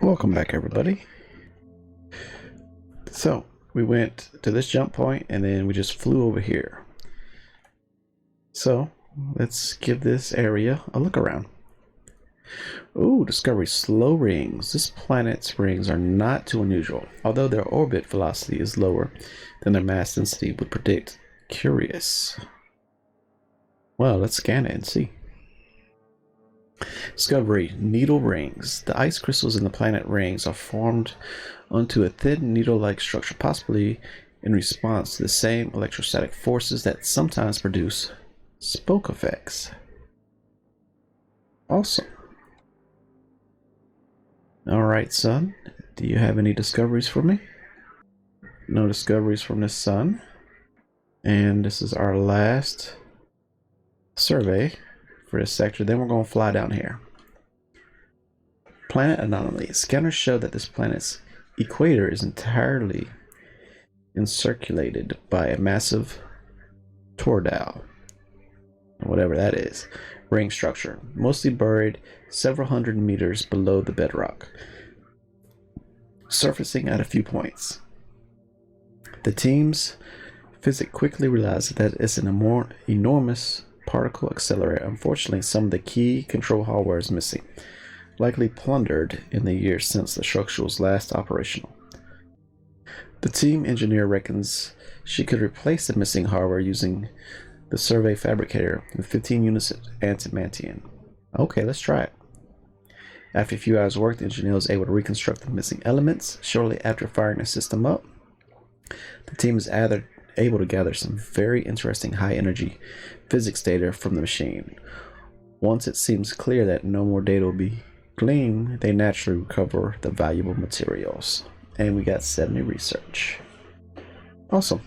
Welcome back, everybody. So we went to this jump point and then we just flew over here. So let's give this area a look around. Ooh, Discovery slow rings. This planet's rings are not too unusual, although their orbit velocity is lower than their mass density would predict. Curious. Well, let's scan it and see. Discovery needle rings. The ice crystals in the planet rings are formed onto a thin needle-like structure, possibly in response to the same electrostatic forces that sometimes produce spoke effects. Awesome. Alright, son. Do you have any discoveries for me? No discoveries from this sun. And this is our last survey for this sector. Then we're going to fly down here. Planet anomaly. Scanners show that this planet's equator is entirely encirculated by a massive toroidal, whatever that is, ring structure, mostly buried several hundred meters below the bedrock, surfacing at a few points. The team's physics quickly realized that it's an enormous particle accelerator. Unfortunately, some of the key control hardware is missing, likely plundered in the years since the structure was last operational. The team engineer reckons she could replace the missing hardware using the survey fabricator with 15 units of antimantium. Okay, let's try it. After a few hours' work, the engineer was able to reconstruct the missing elements. Shortly after firing the system up, the team is able to gather some very interesting high-energy physics data from the machine. Once it seems clear that no more data will be gleaned, they naturally recover the valuable materials. And we got 70 research. Awesome.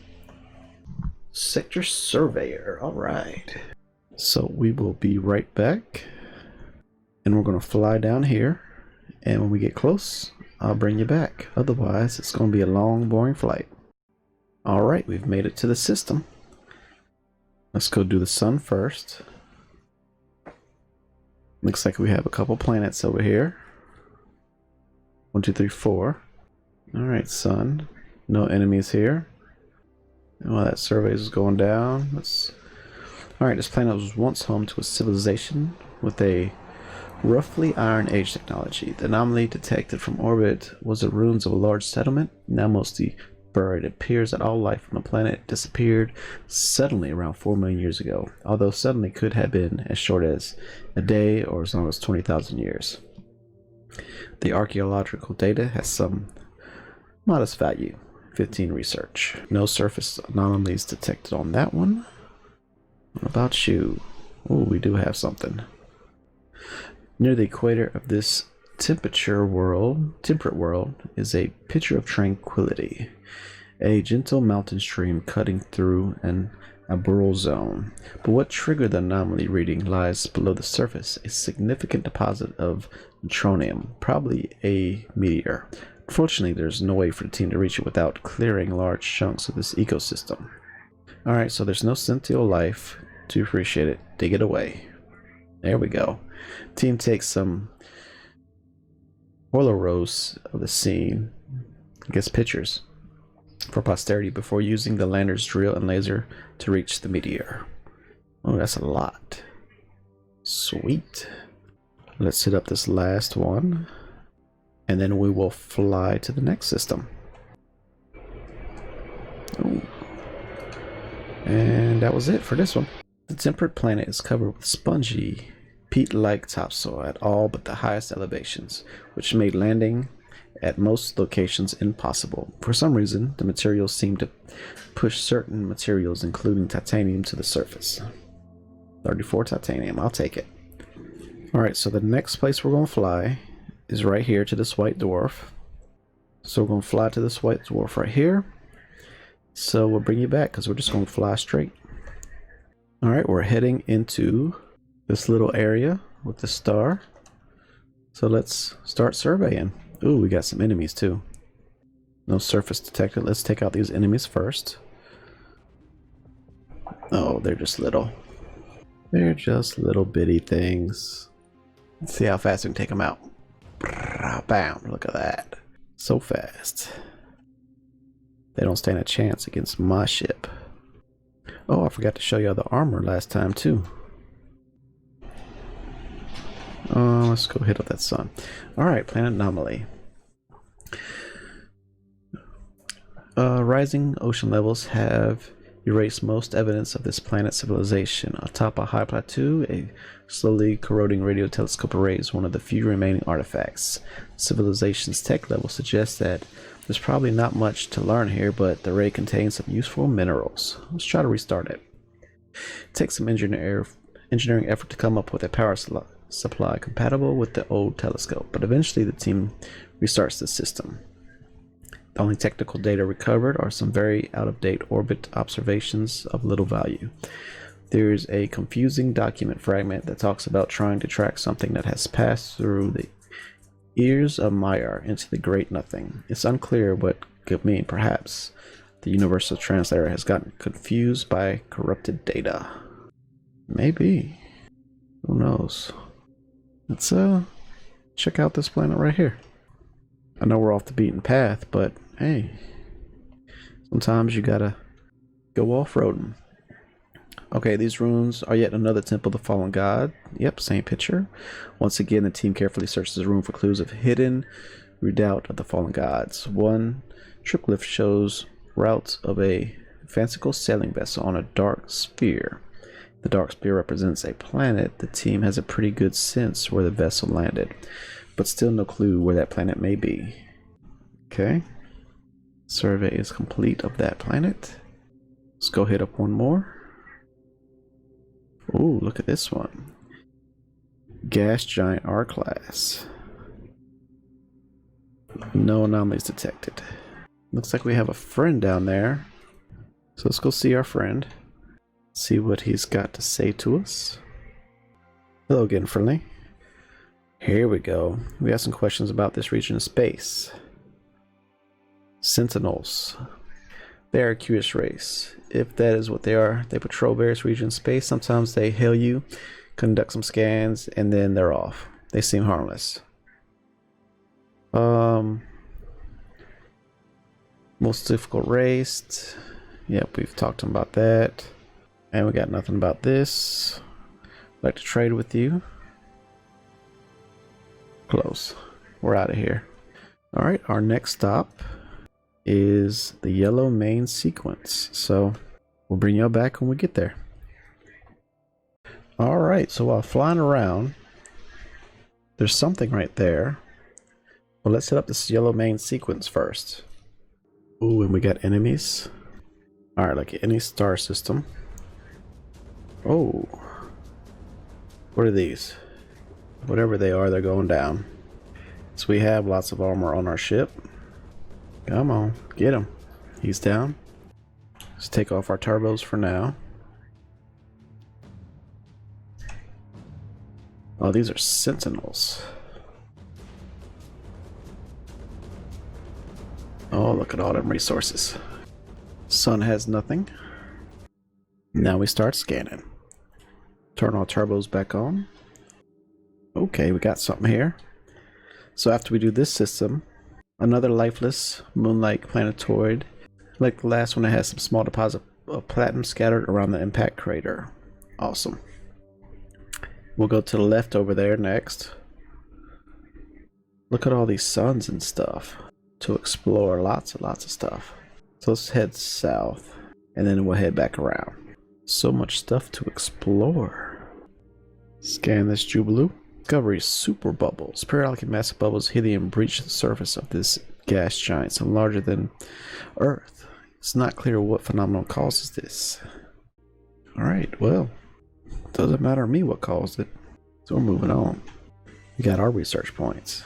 Sector Surveyor. Alright. So we will be right back. And we're going to fly down here. And when we get close, I'll bring you back. Otherwise, it's going to be a long, boring flight. Alright, we've made it to the system. Let's go do the sun first. Looks like we have a couple planets over here. 1, 2, 3, 4. Alright, sun. No enemies here. While that survey is going down, Alright, this planet was once home to a civilization with a roughly Iron Age technology. The anomaly detected from orbit was the ruins of a large settlement, now mostly buried. It appears that all life on the planet disappeared suddenly around 4 million years ago, although suddenly could have been as short as a day or as long as 20,000 years. The archaeological data has some modest value. 15 research. No surface anomalies detected on that one. What about you? Oh, we do have something. Near the equator of this temperate world is a picture of tranquility. A gentle mountain stream cutting through an arboreal zone. But what triggered the anomaly reading lies below the surface, a significant deposit of neutronium, probably a meteor. Unfortunately, there's no way for the team to reach it without clearing large chunks of this ecosystem. Alright, so there's no sentient life to appreciate it. Dig it away. There we go. Team takes some Polaroids of the scene, gets pictures for posterity before using the lander's drill and laser to reach the meteor. Oh, that's a lot. Sweet. Let's hit up this last one, and then we will fly to the next system. Oh. And that was it for this one. The temperate planet is covered with spongy, peat-like topsoil at all but the highest elevations, which made landing at most locations impossible. For some reason, the materials seem to push certain materials, including titanium, to the surface. 34 titanium, I'll take it. Alright, so the next place we're going to fly is right here to this White Dwarf. So we're going to fly to this White Dwarf right here. So we'll bring you back because we're just going to fly straight. Alright, we're heading into this little area with the star. So let's start surveying. Ooh, we got some enemies too. No surface detected. Let's take out these enemies first. Oh, they're just little. They're just little bitty things. Let's see how fast we can take them out. Bam! Look at that. So fast. They don't stand a chance against my ship. Oh, I forgot to show y'all the armor last time too. Let's go hit up that sun. Alright, planet anomaly. Rising ocean levels have erased most evidence of this planet's civilization. Atop a high plateau, a slowly corroding radio telescope array is one of the few remaining artifacts. Civilization's tech level suggests that there's probably not much to learn here, but the array contains some useful minerals. Let's try to restart it. It takes some engineering effort to come up with a power supply compatible with the old telescope, but eventually the team restarts the system. The only technical data recovered are some very out-of-date orbit observations of little value. There's a confusing document fragment that talks about trying to track something that has passed through the ears of Maiar into the great nothing. It's unclear what could mean. Perhaps the universal translator has gotten confused by corrupted data. Maybe. Who knows? Let's check out this planet right here. I know we're off the beaten path, but hey, sometimes you gotta go off-roading. Okay, these ruins are yet another temple of the fallen god. Yep, same picture. Once again, the team carefully searches the room for clues of hidden redoubt of the fallen gods. One tripglyph shows routes of a fanciful sailing vessel on a dark sphere. The dark sphere represents a planet. The team has a pretty good sense where the vessel landed, but still no clue where that planet may be. Okay. Survey is complete of that planet. Let's go hit up one more. Ooh, look at this one. Gas giant R class. No anomalies detected. Looks like we have a friend down there. So let's go see our friend. See what he's got to say to us. Hello again, friendly. Here we go. We have some questions about this region of space. Sentinels. They are a curious race. If that is what they are, they patrol various regions of space. Sometimes they hail you, conduct some scans, and then they're off. They seem harmless. Most difficult race. Yep, we've talked about that. And we got nothing about this. I'd like to trade with you. Close. We're out of here. Alright, our next stop is the yellow main sequence. So we'll bring you back when we get there. Alright, so while flying around, there's something right there. Well, let's set up this yellow main sequence first. Ooh, and we got enemies. Alright, like any star system. Oh. What are these? Whatever they are, they're going down. So we have lots of armor on our ship. Come on, get him. He's down. Let's take off our turbos for now. Oh, these are sentinels. Oh, look at all them resources. Sun has nothing. Now we start scanning. Turn our turbos back on. Okay, we got something here. So after we do this system, another lifeless moon-like planetoid. Like the last one, it has some small deposit of platinum scattered around the impact crater. Awesome. We'll go to the left over there next. Look at all these suns and stuff to explore. Lots of stuff. So let's head south and then we'll head back around. So much stuff to explore. Scan this Jubilee Discovery super bubbles. Periodically massive bubbles helium breach the surface of this gas giant, some larger than Earth. It's not clear what phenomenon causes this. Alright, well, doesn't matter to me what caused it. So we're moving on. We got our research points.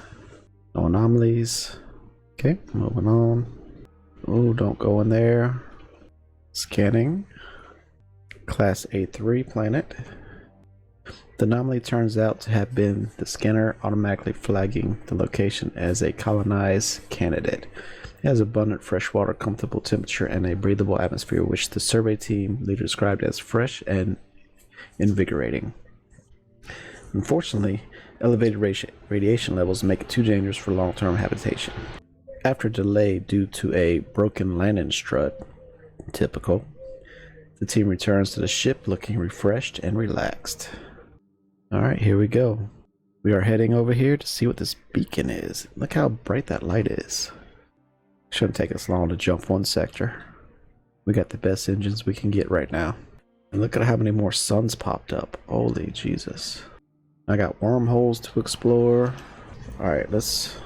No anomalies. Okay, moving on. Oh, don't go in there. Scanning. Class A3 planet. The anomaly turns out to have been the scanner automatically flagging the location as a colonized candidate. It has abundant fresh water, comfortable temperature, and a breathable atmosphere, which the survey team leader described as fresh and invigorating. Unfortunately, Elevated radiation levels make it too dangerous for long-term habitation. After delay due to a broken landing strut, typical, the team returns to the ship looking refreshed and relaxed. Alright, here we go. We are heading over here to see what this beacon is. Look how bright that light is. Shouldn't take us long to jump one sector. We got the best engines we can get right now. And look at how many more suns popped up. Holy Jesus. I got wormholes to explore. Alright, let's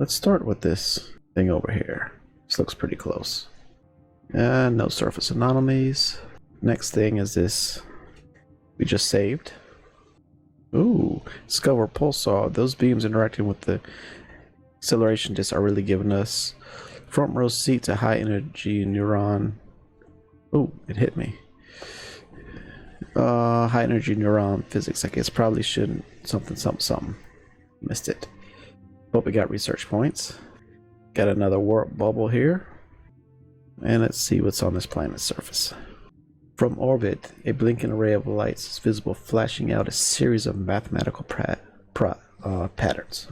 start with this thing over here. This looks pretty close. And no surface anomalies. Next thing is this we just saved. Ooh, discover pulsar. Those beams interacting with the acceleration disk are really giving us front row seat to high energy neuron. Ooh, it hit me. High energy neuron physics. I guess probably shouldn't. Something. Missed it. But we got research points. Got another warp bubble here. And let's see what's on this planet's surface. From orbit, a blinking array of lights is visible, flashing out a series of mathematical patterns.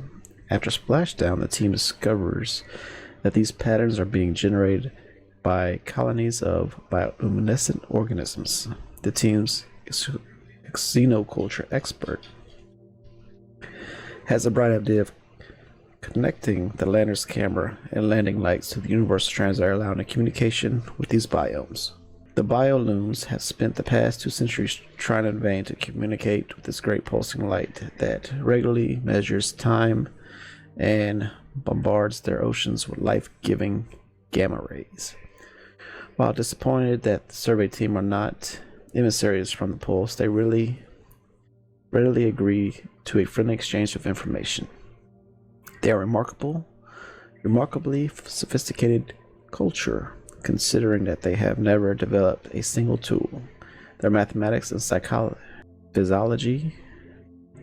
After splashdown, the team discovers that these patterns are being generated by colonies of bioluminescent organisms. The team's xenoculture expert has a bright idea of connecting the lander's camera and landing lights to the universal translator, allowing a communication with these biomes. The biolumes have spent the past 2 centuries trying in vain to communicate with this great pulsing light that regularly measures time and bombards their oceans with life-giving gamma rays. While disappointed that the survey team are not emissaries from the pulse, they readily agree to a friendly exchange of information. They are remarkably sophisticated culture, considering that they have never developed a single tool. Their mathematics and physiology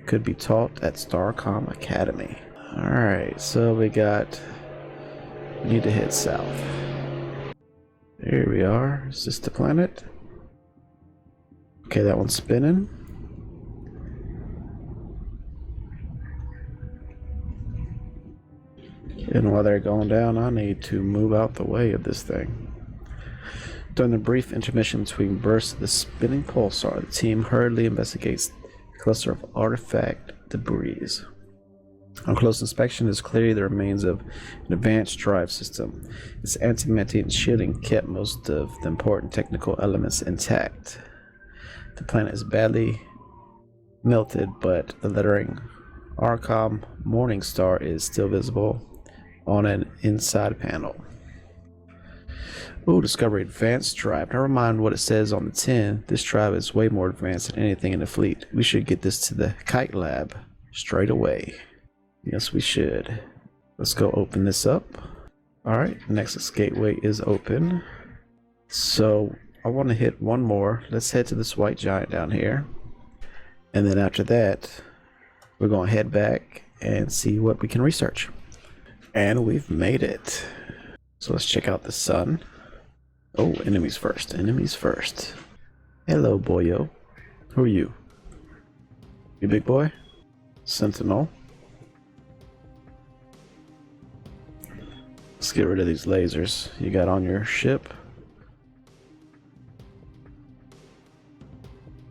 could be taught at Starcom Academy. Alright, so we need to head south. Here we are. Is this the planet? Okay, that one's spinning. And while they're going down, I need to move out the way of this thing. During the brief intermission between bursts of the spinning pulsar, the team hurriedly investigates a cluster of artifact debris. On close inspection, it is clearly the remains of an advanced drive system. Its anti-material shielding kept most of the important technical elements intact. The planet is badly melted, but the lettering Arcom Morningstar is still visible on an inside panel. Ooh, Discovery Advanced Drive. Never mind what it says on the tin. This drive is way more advanced than anything in the fleet. We should get this to the Kite Lab straight away. Yes, we should. Let's go open this up. Alright, Nexus Gateway is open. So, I want to hit one more. Let's head to this white giant down here. And then after that, we're going to head back and see what we can research. And we've made it. So let's check out the sun. Oh, enemies first. Enemies first. Hello, boyo. Who are you? You big boy? Sentinel. Let's get rid of these lasers you got on your ship.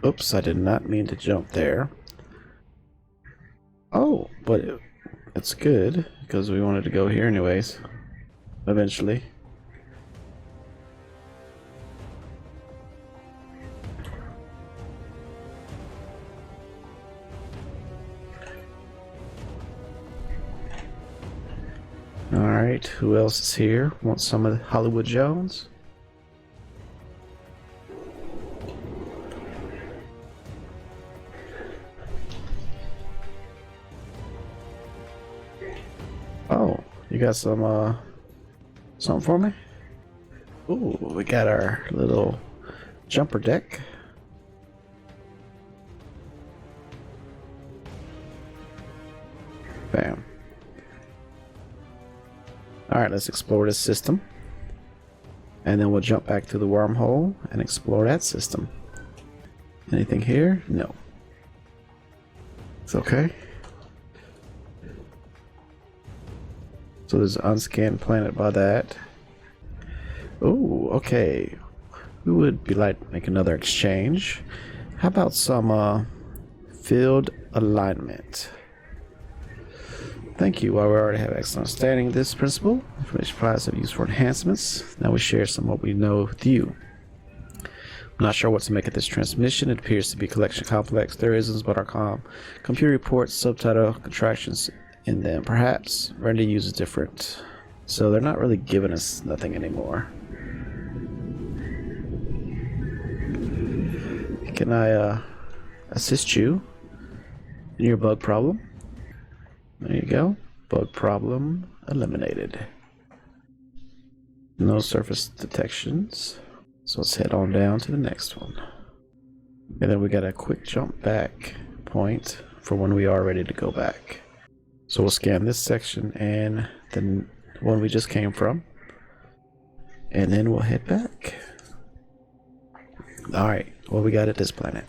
Oops, I did not mean to jump there. Oh, but it's good because we wanted to go here anyways. Eventually. Alright, who else is here? Want some of Hollywood Jones? Oh, you got some, something for me? Ooh, we got our little jumper deck. Bam. Alright, let's explore this system. And then we'll jump back through the wormhole and explore that system. Anything here? No. It's okay. So there's an unscanned planet by that. Oh, okay. We would be like to make another exchange. How about some field alignment? Thank you. While we already have excellent understanding of this principle, information provides have used for enhancements. Now we share some of what we know with you. I'm not sure what to make of this transmission. It appears to be a collection of complex theorisms, but our computer reports subtitle contractions in them. Perhaps render uses different. So they're not really giving us nothing anymore. Can I assist you in your bug problem? There you go. Bug problem eliminated. No surface detections. So let's head on down to the next one. And then we got a quick jump back point for when we are ready to go back. So we'll scan this section and the one we just came from. And then we'll head back. Alright, what we got at this planet?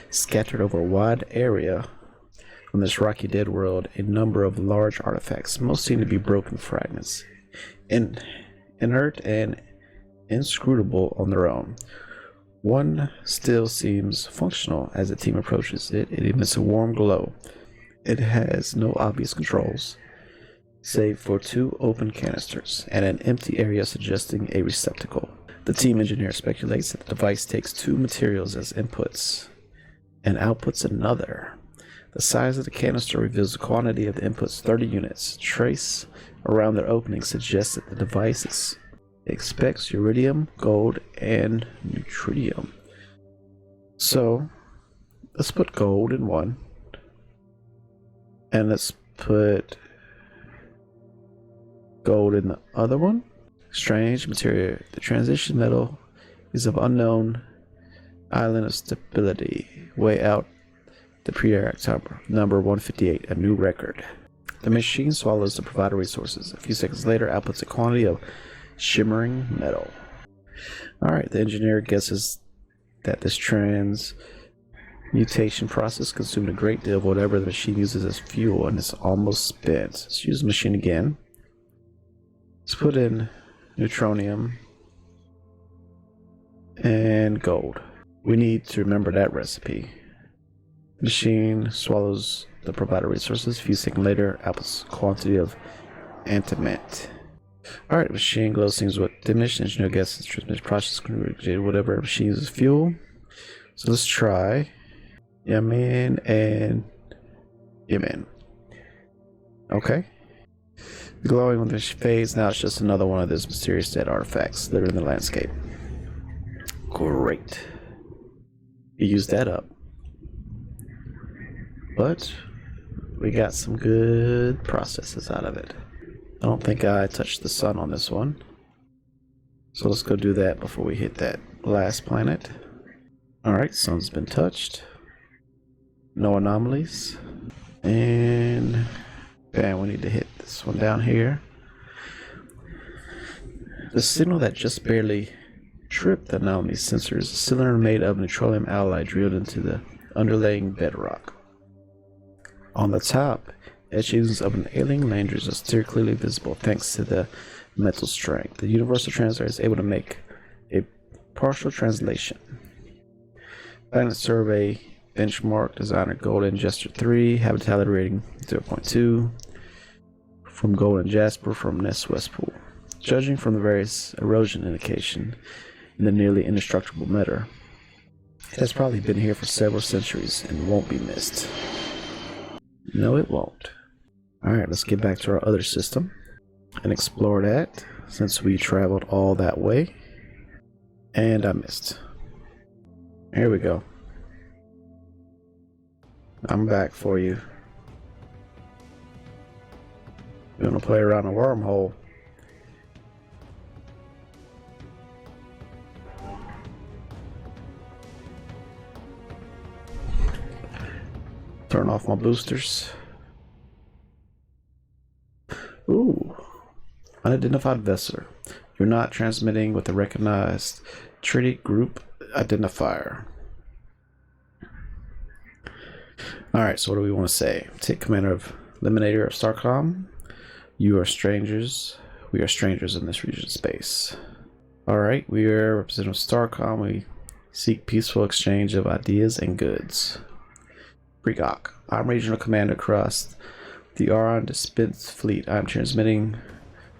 Scattered over a wide area on this rocky dead world, a number of large artifacts. Most seem to be broken fragments. Inert and inscrutable on their own. One still seems functional. As the team approaches it, it emits a warm glow. It has no obvious controls, save for 2 open canisters and an empty area suggesting a receptacle. The team engineer speculates that the device takes 2 materials as inputs and outputs another. The size of the canister reveals the quantity of the inputs, 30 units. Trace around their opening suggests that the device expects uridium, gold, and neutronium. So let's put gold in one, and let's put gold in the other one. Strange material. The transition metal is of unknown island of stability. Way out the pre-react number 158, a new record. The machine swallows the provided resources. A few seconds later, outputs a quantity of shimmering metal. Alright, the engineer guesses that this transmutation process consumed a great deal of whatever the machine uses as fuel, and it's almost spent. Let's use the machine again. Let's put in neutronium and gold. We need to remember that recipe. Machine swallows the provided resources. A few seconds later, outputs quantity of antimate. Alright, machine glow seems what diminished. Engineer guesses transmission process can whatever machine uses fuel. So let's try Yaman and Yaman. Okay. Glowing when this fades, now it's just another one of those mysterious dead artifacts that are in the landscape. Great. You used that up. But we got some good processes out of it. I don't think I touched the sun on this one. So let's go do that before we hit that last planet. Alright, sun's been touched. No anomalies. And bam, we need to hit this one down here. The signal that just barely tripped the anomaly sensor is a cylinder made of petroleum alloy drilled into the underlying bedrock. On the top, etchings of an alien language are still clearly visible thanks to the metal strength. The universal translator is able to make a partial translation. Planet survey benchmark designer Gold and Jester 3, habitality rating 0.2 from Gold and Jasper from Nest Westpool. Judging from the various erosion indication in the nearly indestructible matter, it has probably been here for several centuries and won't be missed. No, it won't. Alright, let's get back to our other system and explore that since we traveled all that way. And I missed. Here we go. I'm back for you. We're gonna play around a wormhole. Turn off my boosters. Ooh. Unidentified vessel. You're not transmitting with the recognized treaty group identifier. Alright, so what do we want to say? Take commander of Eliminator of Starcom. You are strangers. We are strangers in this region space. Alright, we are representative of Starcom. We seek peaceful exchange of ideas and goods. Pregok. I'm regional commander across the Aron Dispense Fleet. I'm transmitting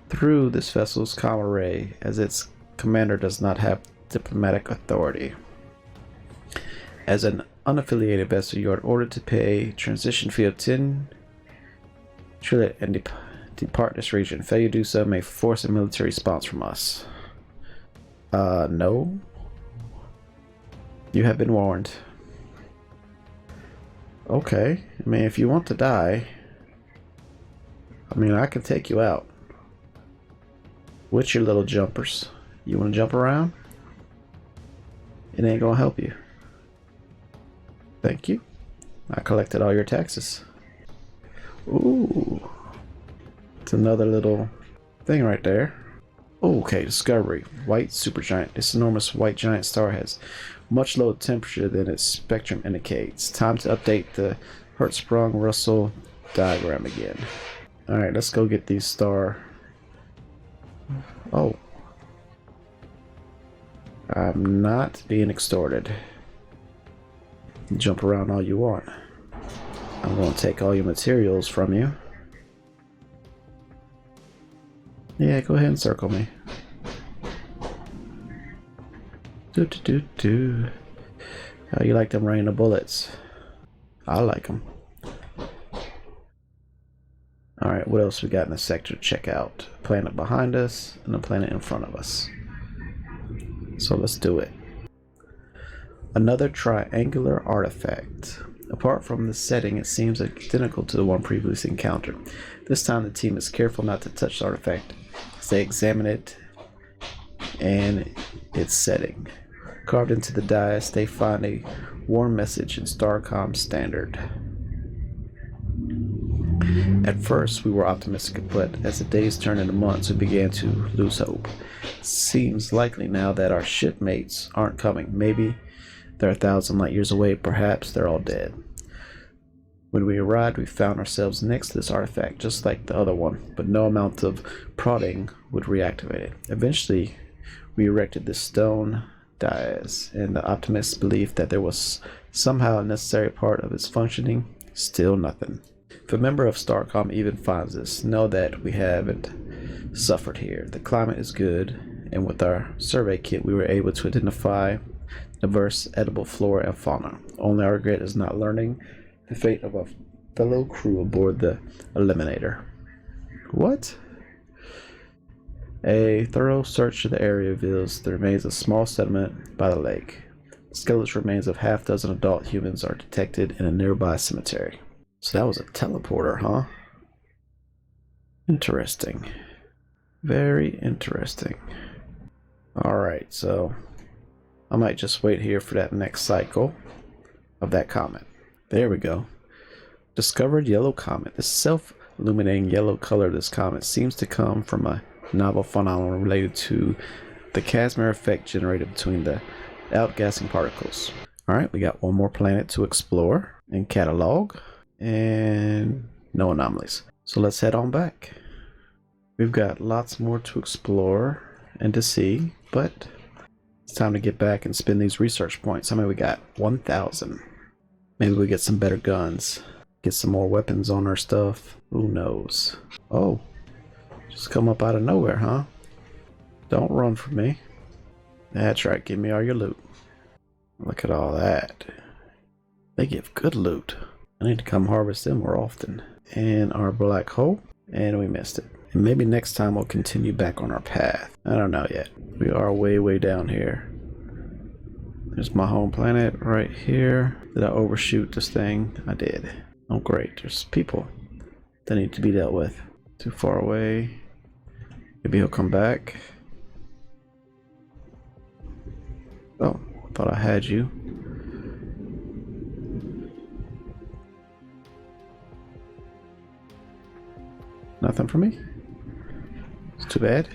through this vessel's comm array as its commander does not have diplomatic authority. As an unaffiliated vessel, you are ordered to pay transition fee of 10 trillion and depart this region. Failure to do so may force a military response from us. No. You have been warned. Okay. I mean, if you want to die, I mean, I can take you out. With your little jumpers. You want to jump around? It ain't gonna help you. Thank you. I collected all your taxes. Ooh. It's another little thing right there. Okay, Discovery. White supergiant. This enormous white giant star has much lower temperature than its spectrum indicates. Time to update the Hertzsprung-Russell diagram again. Alright, let's go get these star. Oh. I'm not being extorted. Jump around all you want. I'm going to take all your materials from you. Yeah, go ahead and circle me. How you like them rain of bullets? I like them. Alright, what else we got in the sector to check out? Planet behind us and a planet in front of us. So let's do it. Another triangular artifact. Apart from the setting, it seems identical to the one previously encountered. This time the team is careful not to touch the artifact as they examine it and its setting. Carved into the dais, they find a warm message in Starcom standard. At first, we were optimistic, but as the days turned into months, we began to lose hope. Seems likely now that our shipmates aren't coming. Maybe they're 1,000 light years away, perhaps they're all dead. When we arrived, we found ourselves next to this artifact, just like the other one, but no amount of prodding would reactivate it. Eventually, we erected this stone dais, and the optimist's belief that there was somehow a necessary part of its functioning, still nothing. If a member of Starcom even finds this, know that we haven't suffered here. The climate is good, and with our survey kit, we were able to identify diverse edible flora and fauna. Only our regret is not learning the fate of a fellow crew aboard the Eliminator. What? A thorough search of the area reveals there remains a small settlement by the lake. Skeletal remains of half-dozen adult humans are detected in a nearby cemetery. So that was a teleporter, huh? Interesting. Very interesting. Alright, so I might just wait here for that next cycle of that comet. There we go. Discovered yellow comet. The self-illuminating yellow color of this comet seems to come from a novel phenomenon related to the Casimir effect generated between the outgassing particles. Alright, we got one more planet to explore and catalog. And no anomalies. So let's head on back. We've got lots more to explore and to see, but it's time to get back and spend these research points. How many we got? 1,000. Maybe we get some better guns. Get some more weapons on our stuff. Who knows? Oh, just come up out of nowhere, huh? Don't run from me. That's right, give me all your loot. Look at all that. They give good loot. I need to come harvest them more often. And our black hole. And we missed it. And maybe next time we'll continue back on our path. I don't know yet. We are way down here. There's my home planet right here. Did I overshoot this thing? I did. Oh great, there's people that need to be dealt with. Too far away. Maybe he'll come back. Oh, thought I had you. Nothing for me? It's too bad.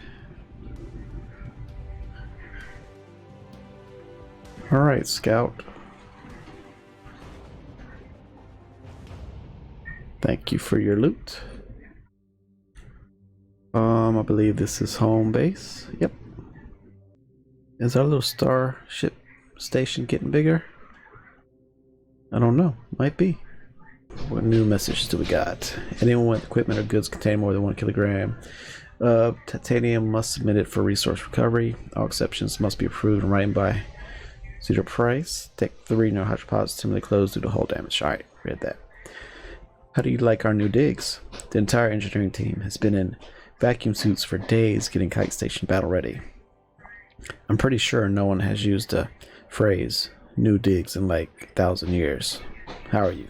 Alright, Scout. Thank you for your loot. I believe this is home base. Yep. Is our little starship station getting bigger? I don't know. Might be. What new messages do we got? Anyone with equipment or goods containing more than 1 kilogram of titanium must submit it for resource recovery. All exceptions must be approved in writing by Cedar Price. Deck 3, no hydropods temporarily closed due to hull damage. Alright, read that. How do you like our new digs? The entire engineering team has been in vacuum suits for days getting Kite Station battle ready. I'm pretty sure no one has used the phrase new digs in like 1,000 years. How are you?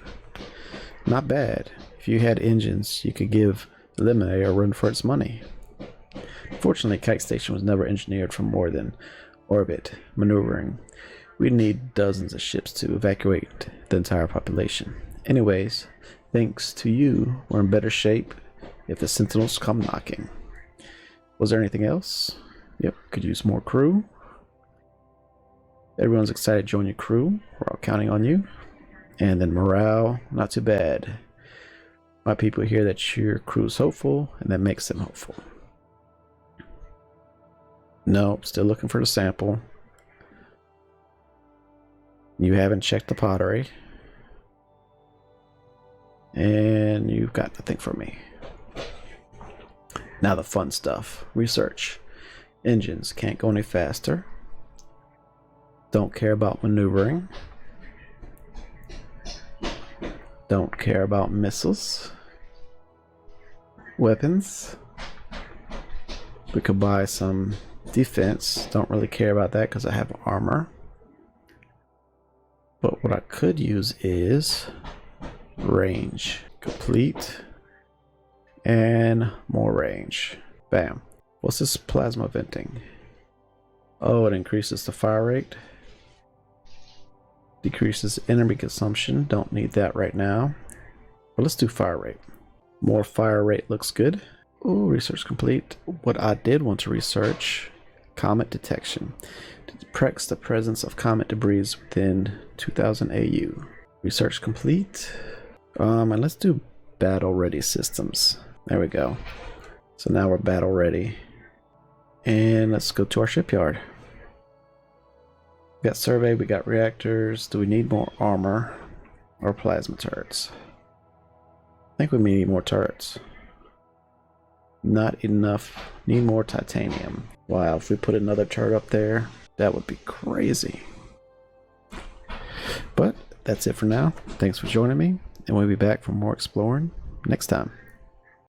Not bad. If you had engines, you could give Eliminator a run for its money. Fortunately, Kite Station was never engineered for more than orbit maneuvering. We'd need dozens of ships to evacuate the entire population. Anyways, thanks to you, we're in better shape if the Sentinels come knocking. Was there anything else? Yep, could use more crew. Everyone's excited to join your crew. We're all counting on you. And then morale, not too bad. My people hear that your crew's hopeful, and that makes them hopeful. Nope, still looking for the sample. You haven't checked the pottery. And you've got nothing for me. Now the fun stuff. Research. Engines can't go any faster. Don't care about maneuvering. Don't care about missiles. Weapons. We could buy some defense. Don't really care about that because I have armor. But what I could use is range. Complete. And more range. Bam. What's this plasma venting? Oh, it increases the fire rate. Decreases energy consumption. Don't need that right now. But let's do fire rate. More fire rate looks good. Oh, research complete. What I did want to research, comet detection. Detects the presence of comet debris within 2000 AU. Research complete. And let's do battle ready systems. There we go. So now we're battle ready. And let's go to our shipyard. We got survey, we got reactors. Do we need more armor or plasma turrets? I think we may need more turrets. Not enough. Need more titanium. Wow, if we put another turret up there, that would be crazy. But that's it for now. Thanks for joining me, and we'll be back for more exploring next time.